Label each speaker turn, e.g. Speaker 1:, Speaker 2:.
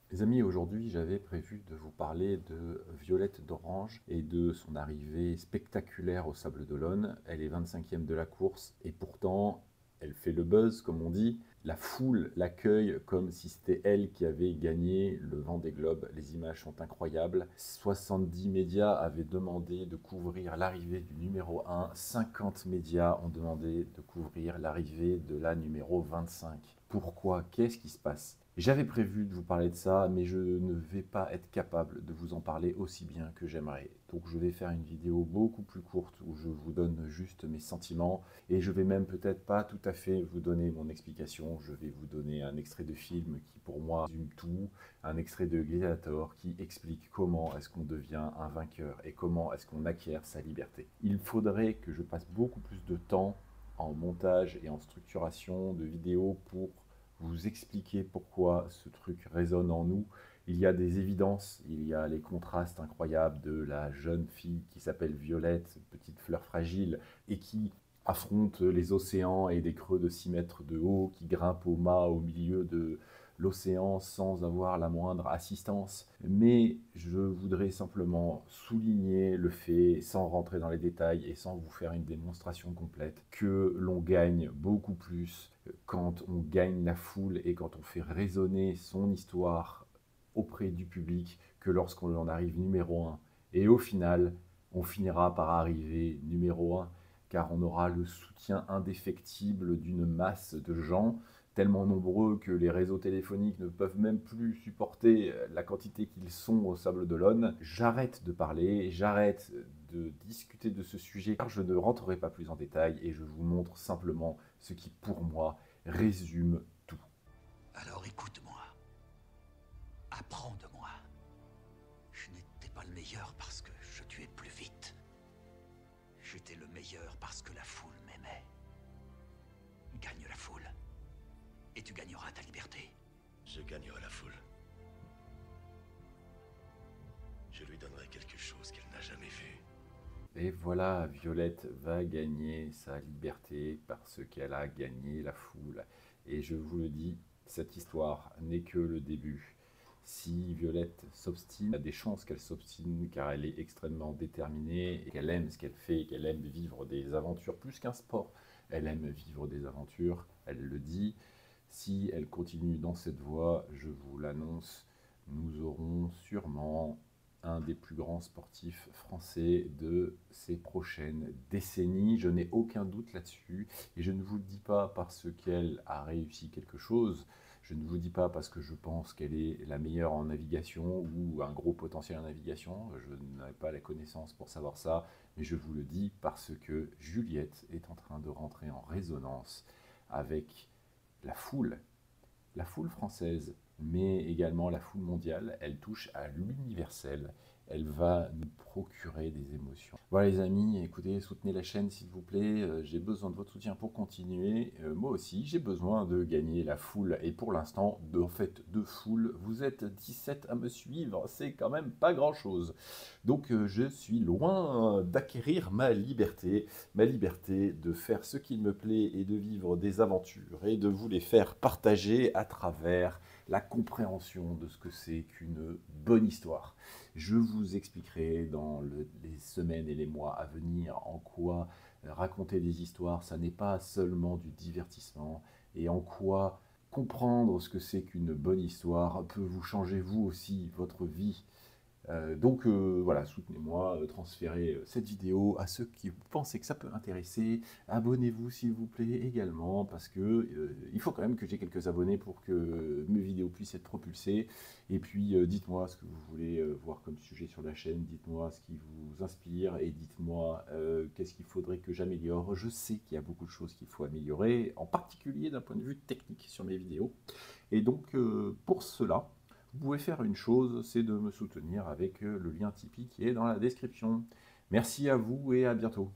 Speaker 1: Les amis, aujourd'hui, j'avais prévu de vous parler de Violette d'Orange et de son arrivée spectaculaire au Sable d'Olonne. Elle est 25e de la course et pourtant, elle fait le buzz, comme on dit. La foule l'accueille comme si c'était elle qui avait gagné le Vendée Globe. Les images sont incroyables. 70 médias avaient demandé de couvrir l'arrivée du numéro 1. 50 médias ont demandé de couvrir l'arrivée de la numéro 25. Pourquoi? Qu'est-ce qui se passe? J'avais prévu de vous parler de ça, mais je ne vais pas être capable de vous en parler aussi bien que j'aimerais. Donc je vais faire une vidéo beaucoup plus courte où je vous donne juste mes sentiments et je vais même peut-être pas tout à fait vous donner mon explication. Je vais vous donner un extrait de film qui pour moi résume tout, un extrait de Gladiator qui explique comment est-ce qu'on devient un vainqueur et comment est-ce qu'on acquiert sa liberté. Il faudrait que je passe beaucoup plus de temps en montage et en structuration de vidéos pour vous expliquer pourquoi ce truc résonne en nous. Il y a des évidences, il y a les contrastes incroyables de la jeune fille qui s'appelle Violette, petite fleur fragile, et qui affronte les océans et des creux de 6 mètres de haut, qui grimpe au mât au milieu de l'océan sans avoir la moindre assistance. Mais je voudrais simplement souligner le fait, sans rentrer dans les détails et sans vous faire une démonstration complète, que l'on gagne beaucoup plus quand on gagne la foule et quand on fait résonner son histoire auprès du public que lorsqu'on en arrive numéro 1. Et au final, on finira par arriver numéro 1 car on aura le soutien indéfectible d'une masse de gens tellement nombreux que les réseaux téléphoniques ne peuvent même plus supporter la quantité qu'ils sont au Sable d'Olonne. J'arrête de parler, j'arrête de discuter de ce sujet car je ne rentrerai pas plus en détail et je vous montre simplement ce qui pour moi résume tout.
Speaker 2: Alors écoute-moi, apprends de moi. Je n'étais pas le meilleur parce que je tuais plus vite. J'étais le meilleur parce que la foule m'aimait. Gagne la foule, et tu gagneras ta liberté.
Speaker 3: Je gagnerai la foule. Je lui donnerai quelque chose qu'elle n'a jamais vu.
Speaker 1: Et voilà, Violette va gagner sa liberté parce qu'elle a gagné la foule. Et je vous le dis, cette histoire n'est que le début. Si Violette s'obstine, il y a des chances qu'elle s'obstine car elle est extrêmement déterminée et qu'elle aime ce qu'elle fait, qu'elle aime vivre des aventures plus qu'un sport. Elle aime vivre des aventures, elle le dit. Si elle continue dans cette voie, je vous l'annonce, nous aurons sûrement un des plus grands sportifs français de ces prochaines décennies. Je n'ai aucun doute là-dessus. Et je ne vous le dis pas parce qu'elle a réussi quelque chose. Je ne vous le dis pas parce que je pense qu'elle est la meilleure en navigation ou un gros potentiel en navigation. Je n'ai pas la connaissance pour savoir ça. Mais je vous le dis parce que Juliette est en train de rentrer en résonance avec la foule française, mais également la foule mondiale. Elle touche à l'universel. Elle va nous procurer des émotions. Voilà les amis, écoutez, soutenez la chaîne s'il vous plaît. J'ai besoin de votre soutien pour continuer. Moi aussi, j'ai besoin de gagner la foule. Et pour l'instant, de foule, vous êtes 17 à me suivre. C'est quand même pas grand-chose. Donc je suis loin d'acquérir ma liberté de faire ce qu'il me plaît et de vivre des aventures et de vous les faire partager à travers la compréhension de ce que c'est qu'une bonne histoire. Je vous expliquerai dans les semaines et les mois à venir en quoi raconter des histoires, ça n'est pas seulement du divertissement et en quoi comprendre ce que c'est qu'une bonne histoire peut vous changer vous aussi votre vie. Voilà, soutenez-moi, transférez cette vidéo à ceux qui pensez que ça peut intéresser. Abonnez-vous s'il vous plaît également, parce que il faut quand même que j'ai quelques abonnés pour que mes vidéos puissent être propulsées. Et puis dites-moi ce que vous voulez voir comme sujet sur la chaîne, dites-moi ce qui vous inspire et dites-moi qu'est-ce qu'il faudrait que j'améliore. Je sais qu'il y a beaucoup de choses qu'il faut améliorer, en particulier d'un point de vue technique sur mes vidéos. Et donc pour cela, vous pouvez faire une chose, c'est de me soutenir avec le lien Tipeee qui est dans la description. Merci à vous et à bientôt.